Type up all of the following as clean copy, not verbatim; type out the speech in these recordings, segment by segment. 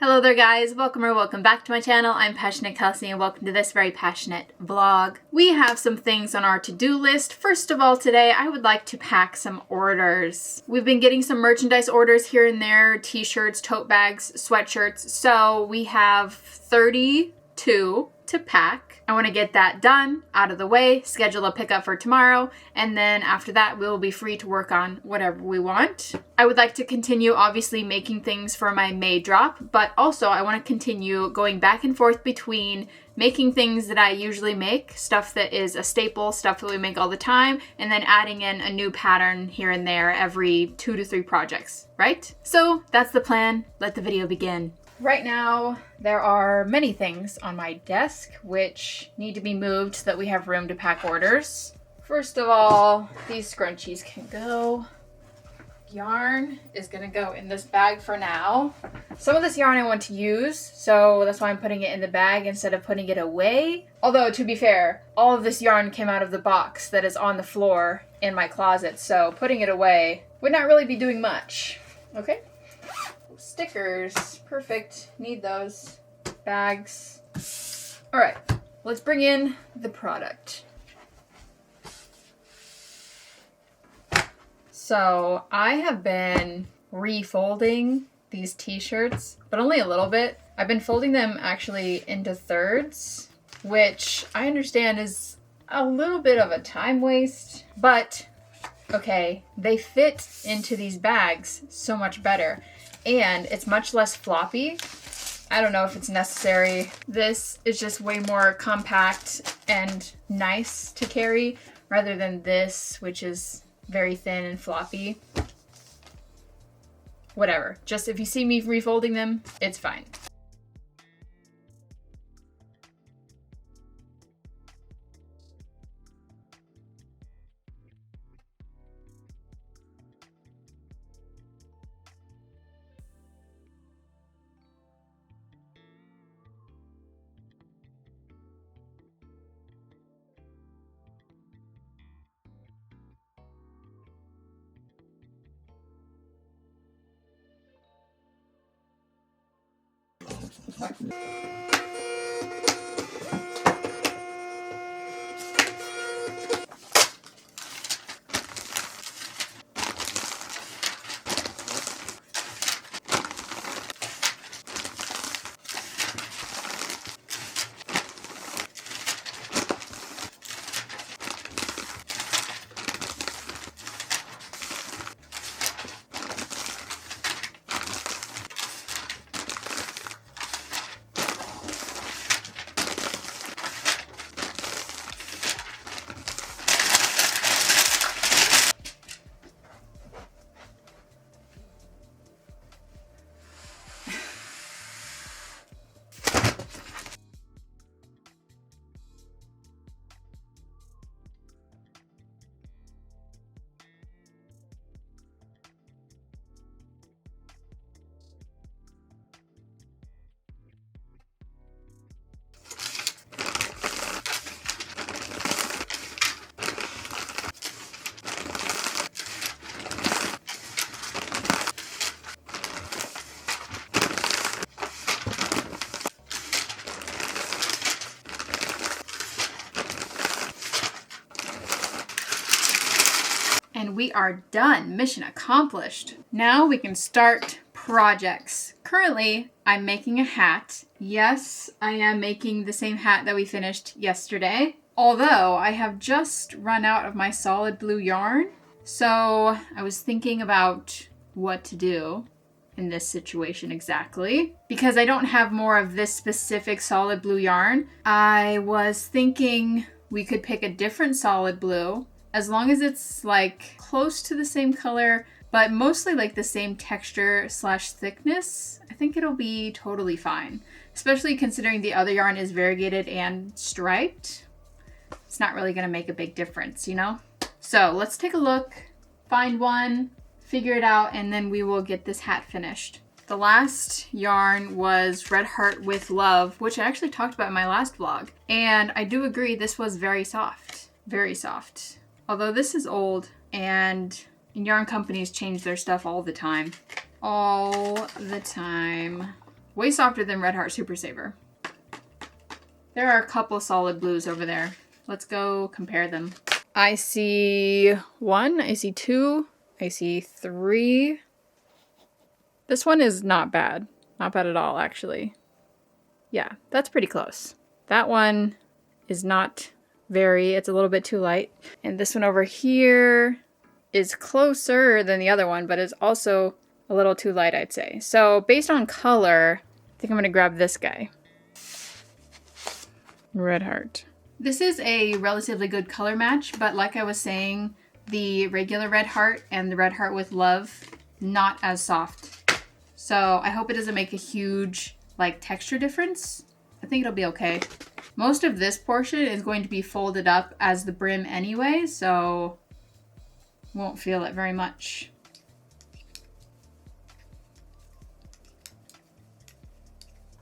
Hello there guys, welcome or welcome back to my channel. I'm Passioknit Kelsie and welcome to this very passionate vlog. We have some things on our to-do list. First of all, today I would like to pack some orders. We've been getting some merchandise orders here and there, t-shirts, tote bags, sweatshirts, so we have 32 to pack. I want to get that done, out of the way, schedule a pickup for tomorrow, and then after that we'll be free to work on whatever we want. I would like to continue obviously making things for my May drop, but also I want to continue going back and forth between making things that I usually make, stuff that is a staple, stuff that we make all the time, and then adding in a new pattern here and there every 2 to 3 projects, right? So that's the plan. Let the video begin. Right now, there are many things on my desk which need to be moved so that we have room to pack orders. First of all, these scrunchies can go. Yarn is gonna go in this bag for now. Some of this yarn I want to use, so that's why I'm putting it in the bag instead of putting it away. Although, to be fair, all of this yarn came out of the box that is on the floor in my closet, so putting it away would not really be doing much. Okay? Stickers, perfect, need those. Bags. All right, let's bring in the product. So I have been refolding these t-shirts, but only a little bit. I've been folding them actually into thirds, which I understand is a little bit of a time waste, but okay, they fit into these bags so much better. And it's much less floppy. I don't know if it's necessary. This is just way more compact and nice to carry rather than this, which is very thin and floppy. Whatever. Just if you see me refolding them, it's fine. And we are done. Mission accomplished. Now we can start projects. Currently, I'm making a hat. Yes, I am making the same hat that we finished yesterday. Although I have just run out of my solid blue yarn. So I was thinking about what to do in this situation exactly. Because I don't have more of this specific solid blue yarn, I was thinking we could pick a different solid blue as long as it's like close to the same color, but mostly like the same texture slash thickness. I think it'll be totally fine, especially considering the other yarn is variegated and striped. It's not really gonna make a big difference, you know? So let's take a look, find one, figure it out, and then we will get this hat finished. The last yarn was Red Heart with Love, which I actually talked about in my last vlog. And I do agree this was very soft, very soft. Although this is old and yarn companies change their stuff all the time. All the time. Way softer than Red Heart Super Saver. There are a couple solid blues over there. Let's go compare them. I see 1, I see 2, I see 3. This one is not bad. Not bad at all, actually. Yeah, that's pretty close. That one is not very, it's a little bit too light. And this one over here is closer than the other one, but is also a little too light, I'd say. So based on color, I think I'm gonna grab this guy. Red Heart. This is a relatively good color match, but like I was saying, the regular Red Heart and the Red Heart with Love, not as soft. So I hope it doesn't make a huge like texture difference. I think it'll be okay. Most of this portion is going to be folded up as the brim anyway, so won't feel it very much.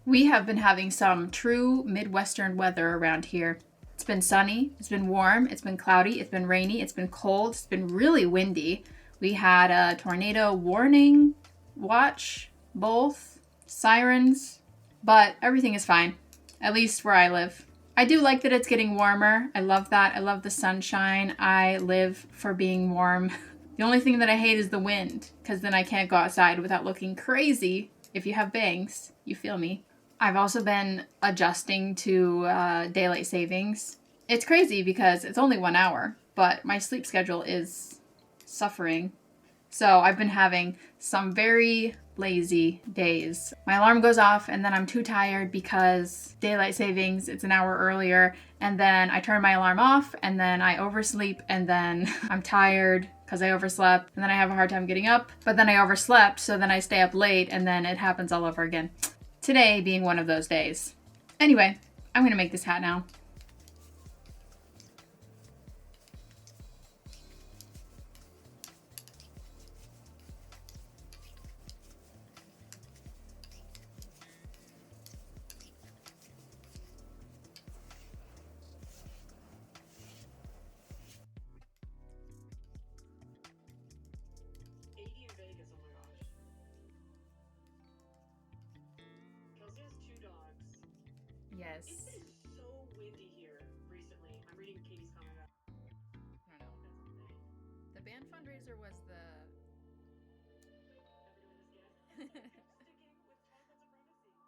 We have been having some true Midwestern weather around here. It's been sunny, it's been warm, it's been cloudy, it's been rainy, it's been cold, it's been really windy. We had a tornado warning, watch, both, sirens, but everything is fine, at least where I live. I do like that it's getting warmer. I love that. I love the sunshine. I live for being warm. The only thing that I hate is the wind, because then I can't go outside without looking crazy. If you have bangs, you feel me. I've also been adjusting to daylight savings. It's crazy because it's only 1 hour, but my sleep schedule is suffering. So I've been having some very lazy days. My alarm goes off and then I'm too tired because daylight savings, it's an hour earlier, and then I turn my alarm off and then I oversleep and then I'm tired because I overslept and then I have a hard time getting up, but then I overslept, so then I stay up late and then it happens all over again. Today being one of those days. Anyway, I'm gonna make this hat now. Yes. It's been so windy here recently. I'm reading Katie's comment about. I don't know. The band fundraiser was the... Everyone is sticking with chocolate supremacy.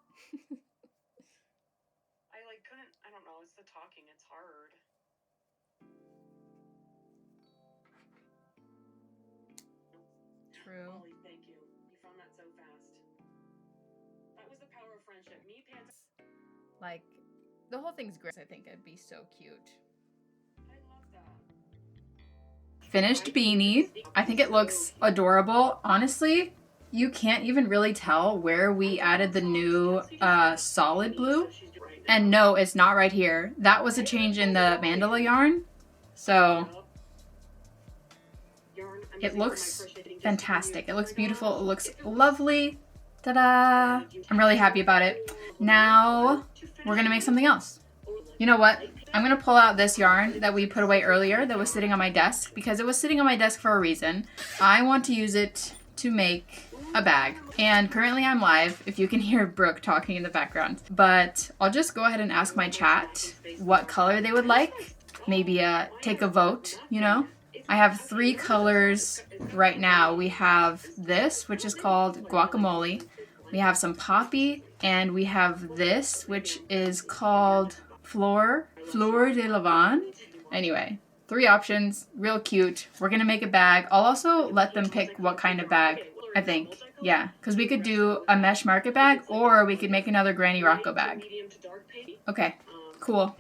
I like couldn't. I don't know. It's the talking. It's hard. True. Molly, thank you. You found that so fast. That was the power of friendship. Me, Pants. Like, the whole thing's great. I think it'd be so cute. I love that. Finished beanie. I think it looks adorable. Honestly, you can't even really tell where we added the new solid blue. And no, it's not right here. That was a change in the mandala yarn. So it looks fantastic. It looks beautiful. It looks lovely. Ta-da! I'm really happy about it. Now we're gonna make something else. You know what? I'm gonna pull out this yarn that we put away earlier that was sitting on my desk, because it was sitting on my desk for a reason. I want to use it to make a bag. And currently I'm live, if you can hear Brooke talking in the background. But I'll just go ahead and ask my chat what color they would like. Maybe take a vote, you know? I have 3 colors right now. We have this, which is called guacamole. We have some poppy, and we have this, which is called Fleur de Lavande. Anyway, 3 options, real cute. We're gonna make a bag. I'll also let them pick what kind of bag, I think. Yeah, because we could do a mesh market bag, or we could make another Granny Rocco bag. Okay, cool.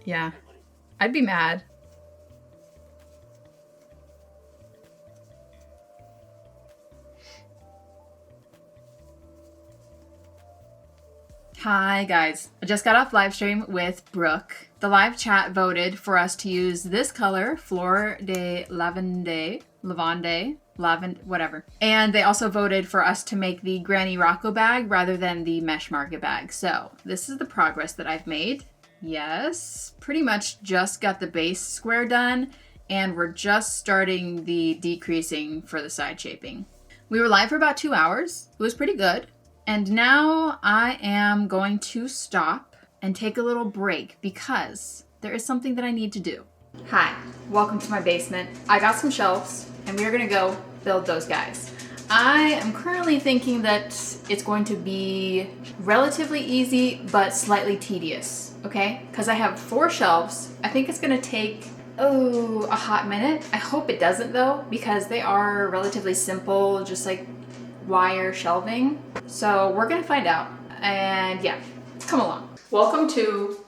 Yeah, I'd be mad. Hi guys, I just got off live stream with Brooke. The live chat voted for us to use this color, Fleur de Lavande, whatever. And they also voted for us to make the Granny Rocco bag rather than the mesh market bag. So this is the progress that I've made. Yes, pretty much just got the base square done, and we're just starting the decreasing for the side shaping. We were live for about 2 hours. It was pretty good. And now I am going to stop and take a little break because there is something that I need to do. Hi, welcome to my basement. I got some shelves and we are gonna go build those guys. I am currently thinking that it's going to be relatively easy but slightly tedious, okay? Because I have 4 shelves. I think it's gonna take, a hot minute. I hope it doesn't though, because they are relatively simple, just like wire shelving. So we're gonna find out. And yeah, come along. Welcome to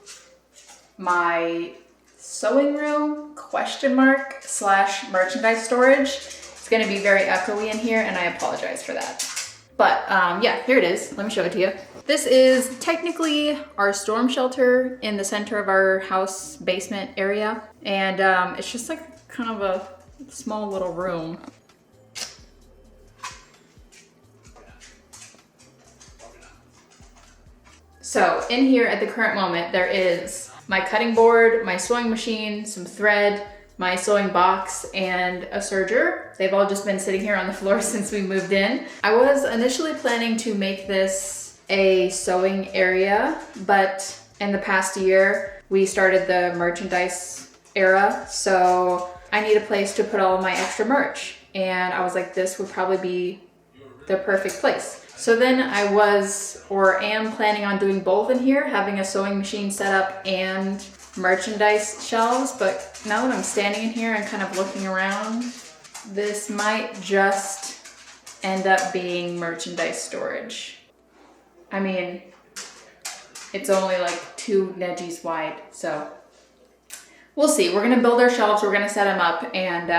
my sewing room / merchandise storage. It's gonna be very echoey in here and I apologize for that. But yeah, here it is. Let me show it to you. This is technically our storm shelter in the center of our house basement area. And it's just like kind of a small little room. So in here at the current moment, there is my cutting board, my sewing machine, some thread, my sewing box, and a serger. They've all just been sitting here on the floor since we moved in. I was initially planning to make this a sewing area, but in the past year, we started the merchandise era, so I need a place to put all of my extra merch. And I was like, this would probably be the perfect place. So then I am planning on doing both in here, having a sewing machine set up and merchandise shelves. But now that I'm standing in here and kind of looking around, this might just end up being merchandise storage. I mean, it's only like 2 nedgies wide, so we'll see. We're gonna build our shelves, we're gonna set them up and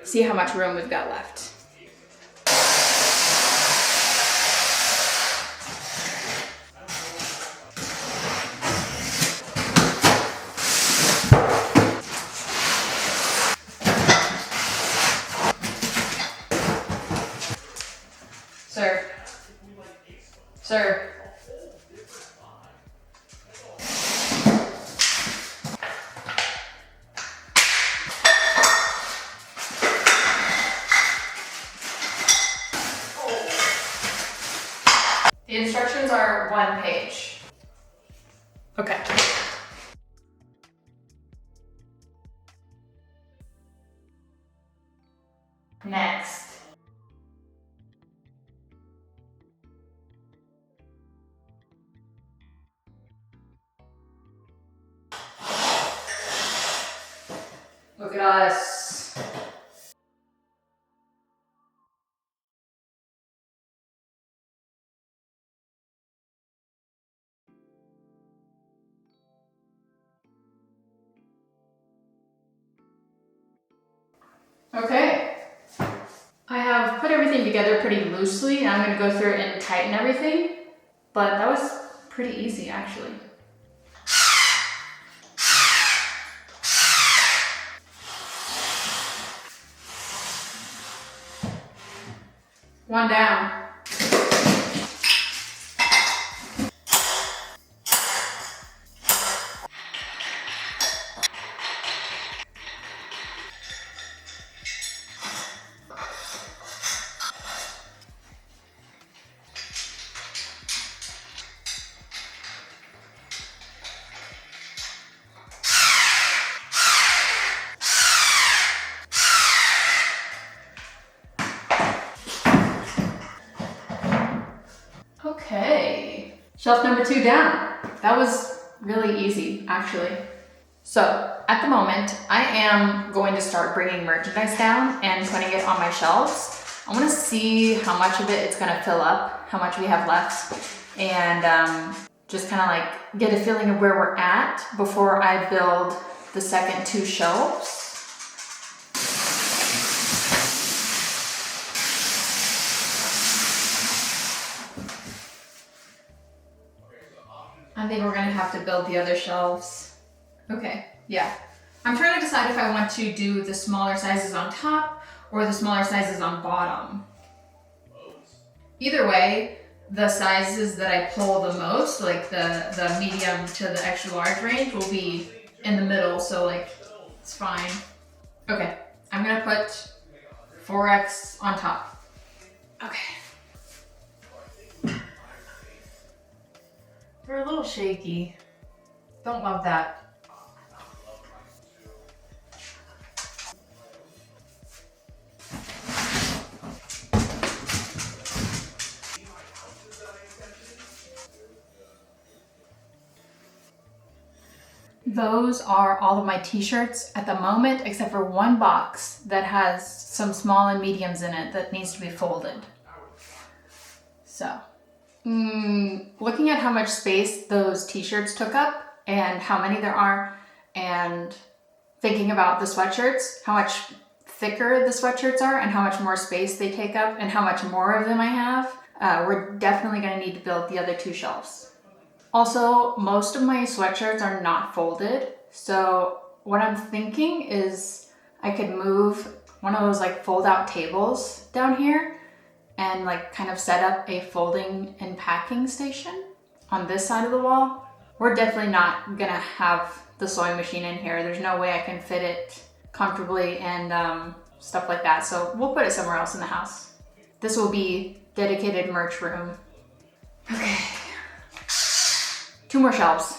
see how much room we've got left. Sir. The instructions are 1 page. Okay. Next. Look at us. Okay. I have put everything together pretty loosely. I'm going to go through and tighten everything, but that was pretty easy actually. One down. Okay, shelf number 2 down. That was really easy, actually. So at the moment, I am going to start bringing merchandise down and putting it on my shelves. I want to see how much of it it's going to fill up, how much we have left, and just kind of like get a feeling of where we're at before I build the second 2 shelves. I think we're gonna have to build the other shelves. Okay, yeah. I'm trying to decide if I want to do the smaller sizes on top or the smaller sizes on bottom. Either way, the sizes that I pull the most, like the medium to the extra large range, will be in the middle, so like, it's fine. Okay, I'm gonna put 4X on top. shaky. Don't love that. Those are all of my t-shirts at the moment, except for one box that has some small and mediums in it that needs to be folded. So, looking at how much space those t-shirts took up and how many there are, and thinking about the sweatshirts, how much thicker the sweatshirts are and how much more space they take up and how much more of them I have, we're definitely going to need to build the other 2 shelves. Also, most of my sweatshirts are not folded, so what I'm thinking is I could move one of those like fold out tables down here and like kind of set up a folding and packing station on this side of the wall. We're definitely not gonna have the sewing machine in here. There's no way I can fit it comfortably and stuff like that, so we'll put it somewhere else in the house. This will be dedicated merch room. Okay. 2 more shelves.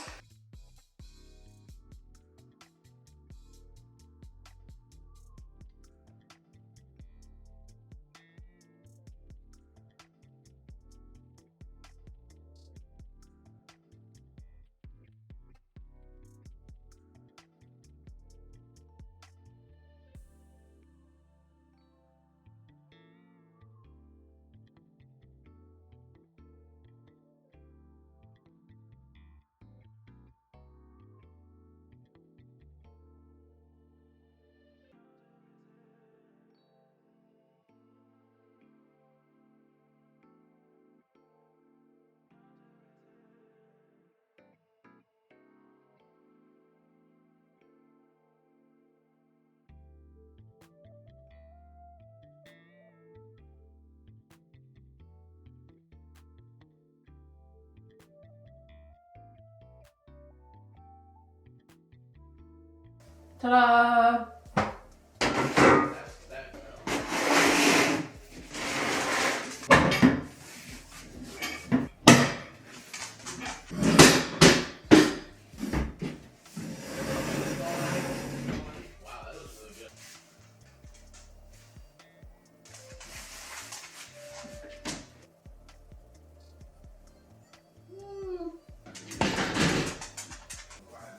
Ta-da!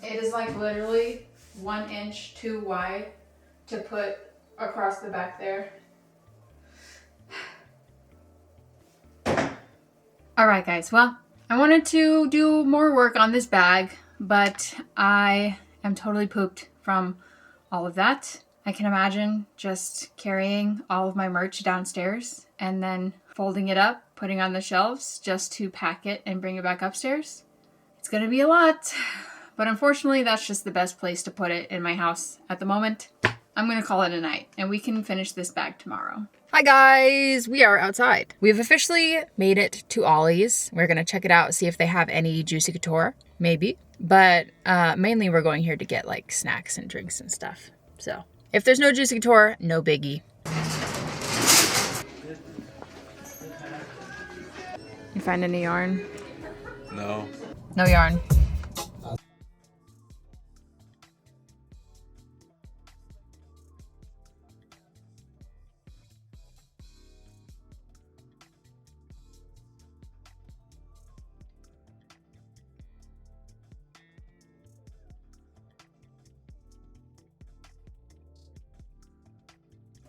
It is like literally 1 inch too wide to put across the back there. Alright guys, well, I wanted to do more work on this bag, but I am totally pooped from all of that. I can imagine just carrying all of my merch downstairs and then folding it up, putting on the shelves just to pack it and bring it back upstairs. It's gonna be a lot. But unfortunately, that's just the best place to put it in my house at the moment. I'm gonna call it a night, and we can finish this bag tomorrow. Hi guys, we are outside. We've officially made it to Ollie's. We're gonna check it out, see if they have any Juicy Couture, maybe. But mainly we're going here to get like snacks and drinks and stuff. So if there's no Juicy Couture, no biggie. You find any yarn? No. No yarn.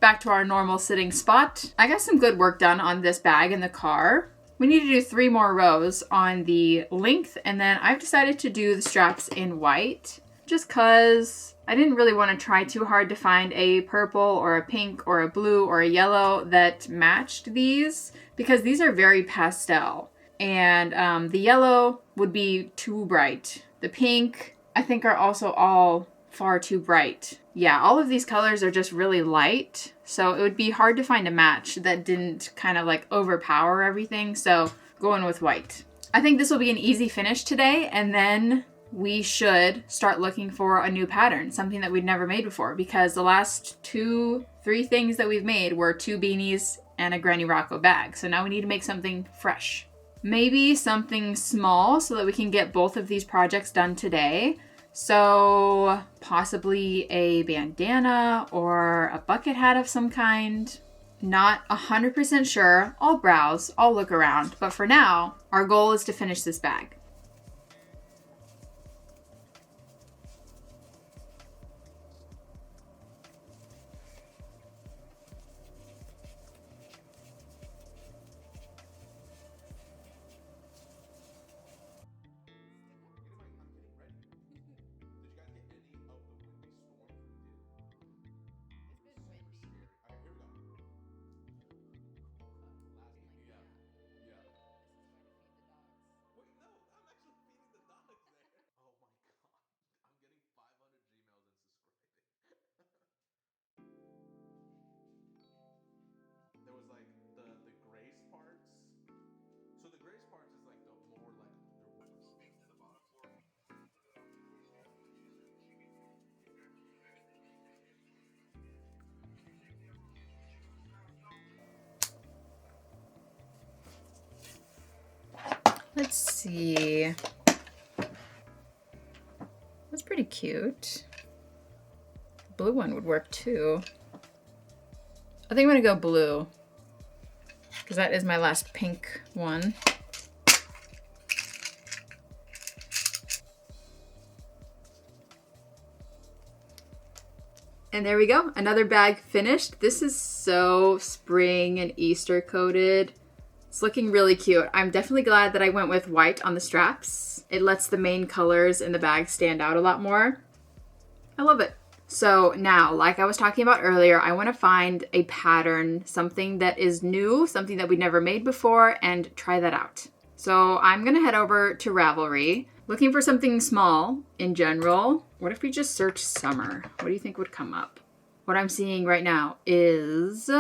Back to our normal sitting spot. I got some good work done on this bag in the car. We need to do 3 more rows on the length, and then I've decided to do the straps in white just cause I didn't really want to try too hard to find a purple or a pink or a blue or a yellow that matched these, because these are very pastel, and the yellow would be too bright. The pink I think are also all far too bright. Yeah, all of these colors are just really light, so it would be hard to find a match that didn't kind of like overpower everything, so going with white. I think this will be an easy finish today, and then we should start looking for a new pattern, something that we'd never made before, because the last 2-3 things that we've made were 2 beanies and a Granny Rocco bag, so now we need to make something fresh. maybe something small so that we can get both of these projects done today. So possibly a bandana or a bucket hat of some kind. Not 100% sure. I'll browse, I'll look around. But for now, our goal is to finish this bag. Let's see. That's pretty cute. Blue one would work too. I think I'm gonna go blue because that is my last pink one. And there we go, another bag finished. This is so spring and Easter coated. It's looking really cute. I'm definitely glad that I went with white on the straps. It lets the main colors in the bag stand out a lot more. I love it. So now, like I was talking about earlier, I want to find a pattern, something that is new, something that we've never made before, and try that out. So I'm going to head over to Ravelry, looking for something small in general. What if we just search summer? What do you think would come up? What I'm seeing right now is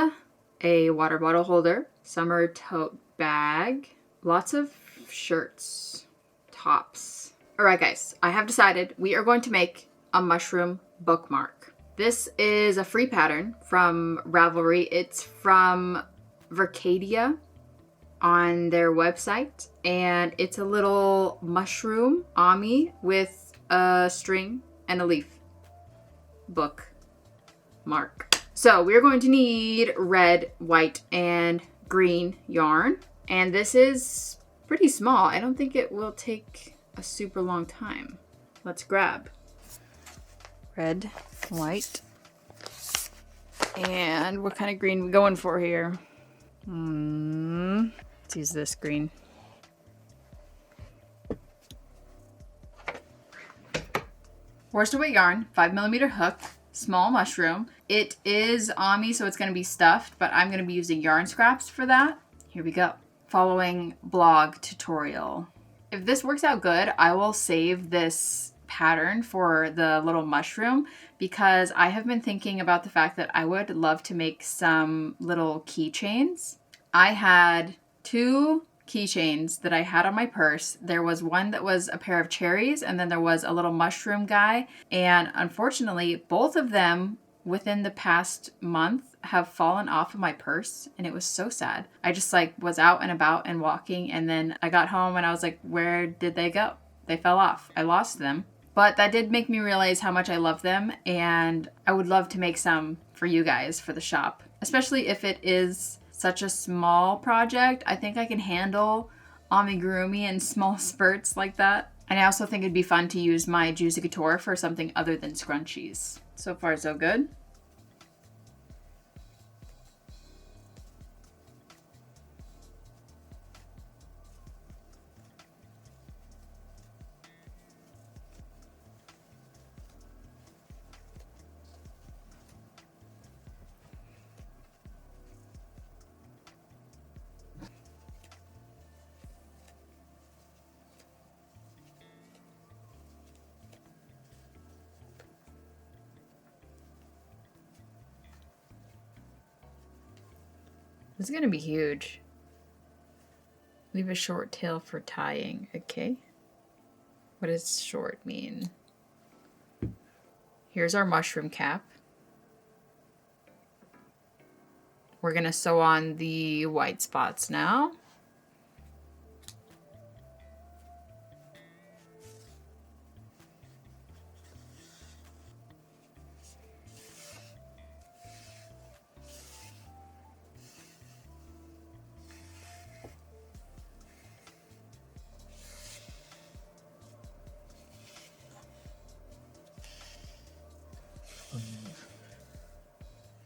a water bottle holder, summer tote bag, lots of shirts, tops. All right, guys, I have decided we are going to make a mushroom bookmark. This is a free pattern from Ravelry. It's from Vercadia on their website, and it's a little mushroom ami with a string and a leaf bookmark. So we're going to need red, white, and green yarn. And this is pretty small. I don't think it will take a super long time. Let's grab red, white, and what kind of green are we going for here? Let's use this green. Worsted weight yarn, 5mm hook, small mushroom. It is Ami, so it's going to be stuffed, but I'm going to be using yarn scraps for that. Here we go. Following blog tutorial. If this works out good, I will save this pattern for the little mushroom because I have been thinking about the fact that I would love to make some little keychains. I had 2 keychains that I had on my purse. There was one that was a pair of cherries, and then there was a little mushroom guy. And unfortunately, both of them within the past month have fallen off of my purse, and it was so sad. I just was out and about and walking, and then I got home and I was like, where did they go? They fell off. I lost them. But that did make me realize how much I love them, and I would love to make some for you guys for the shop, especially if it is such a small project. I think I can handle amigurumi in small spurts like that. And I also think it'd be fun to use my Juicy Couture for something other than scrunchies. So far, so good. This is going to be huge. Leave a short tail for tying. Okay. What does short mean? Here's our mushroom cap. We're going to sew on the white spots now.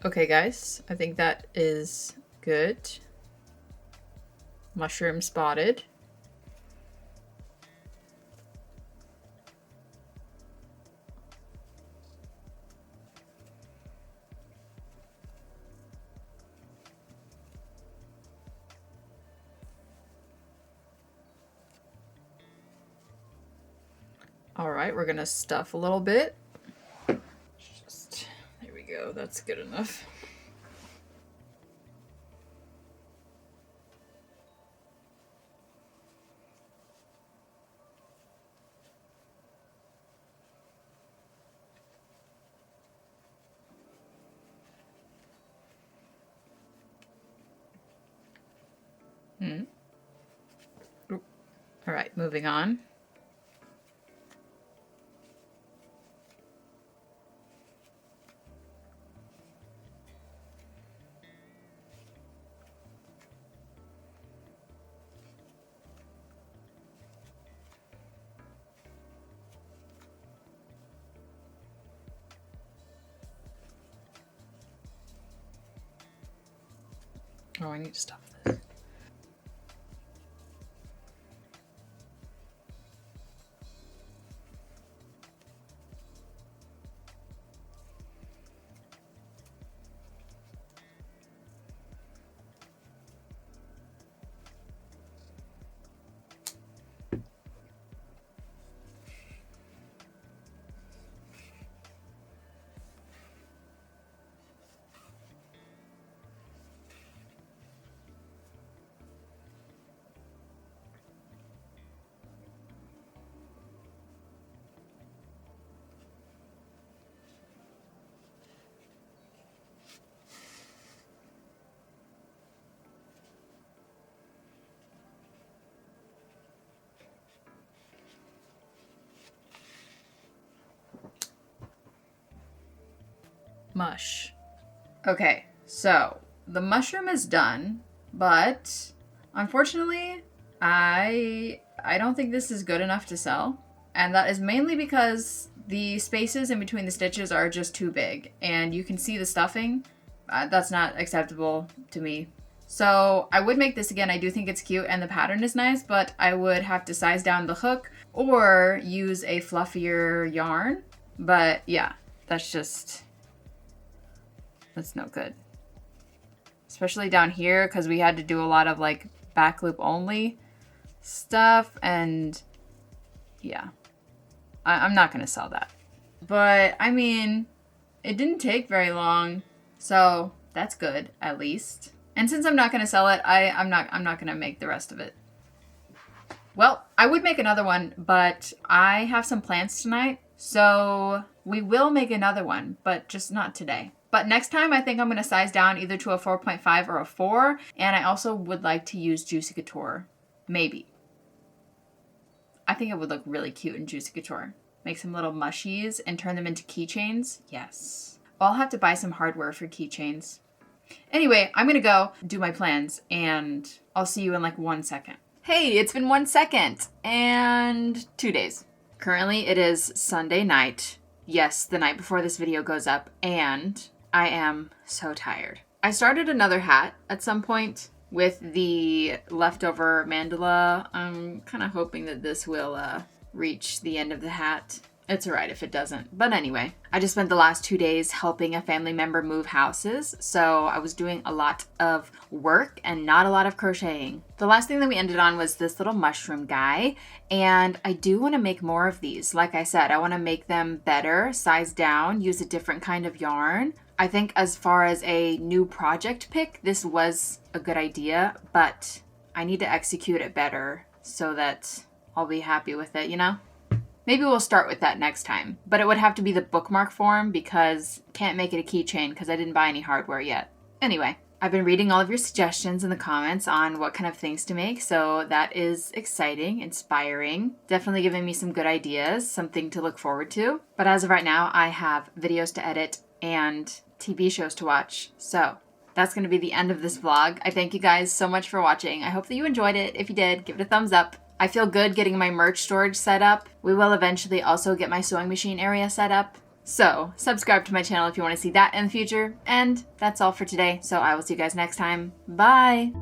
Okay guys, I think that is good. Mushroom spotted. All right, we're gonna stuff a little bit. Just, there we go, that's good enough. All right, moving on. Oh, I need to stop this. Mush. Okay, so the mushroom is done, but unfortunately, I don't think this is good enough to sell. And that is mainly because the spaces in between the stitches are just too big, and you can see the stuffing. That's not acceptable to me. So I would make this again. I do think it's cute and the pattern is nice, but I would have to size down the hook or use a fluffier yarn. But yeah, that's no good. Especially down here, because we had to do a lot of like back loop only stuff, and yeah, I'm not gonna sell that. But I mean, it didn't take very long, so that's good at least. And since I'm not gonna sell it, I'm not gonna make the rest of it. Well, I would make another one, but I have some plans tonight, so we will make another one, but just not today. But next time, I think I'm going to size down either to a 4.5 or a 4. And I also would like to use Juicy Couture. Maybe. I think it would look really cute in Juicy Couture. Make some little mushies and turn them into keychains. Yes. I'll have to buy some hardware for keychains. Anyway, I'm going to go do my plans. And I'll see you in like 1 second. Hey, it's been 1 second. And 2 days. Currently, it is Sunday night. Yes, the night before this video goes up. And I am so tired. I started another hat at some point with the leftover mandala. I'm kind of hoping that this will reach the end of the hat. It's alright if it doesn't. But anyway, I just spent the last 2 days helping a family member move houses. So I was doing a lot of work and not a lot of crocheting. The last thing that we ended on was this little mushroom guy. And I do want to make more of these. Like I said, I want to make them better, size down, use a different kind of yarn. I think as far as a new project pick, this was a good idea, but I need to execute it better so that I'll be happy with it, you know? Maybe we'll start with that next time, but it would have to be the bookmark form because can't make it a keychain because I didn't buy any hardware yet. Anyway, I've been reading all of your suggestions in the comments on what kind of things to make, so that is exciting, inspiring, definitely giving me some good ideas, something to look forward to. But as of right now, I have videos to edit and TV shows to watch. So that's going to be the end of this vlog. I thank you guys so much for watching. I hope that you enjoyed it. If you did, give it a thumbs up. I feel good getting my merch storage set up. We will eventually also get my sewing machine area set up. So subscribe to my channel if you want to see that in the future. And that's all for today. So I will see you guys next time. Bye.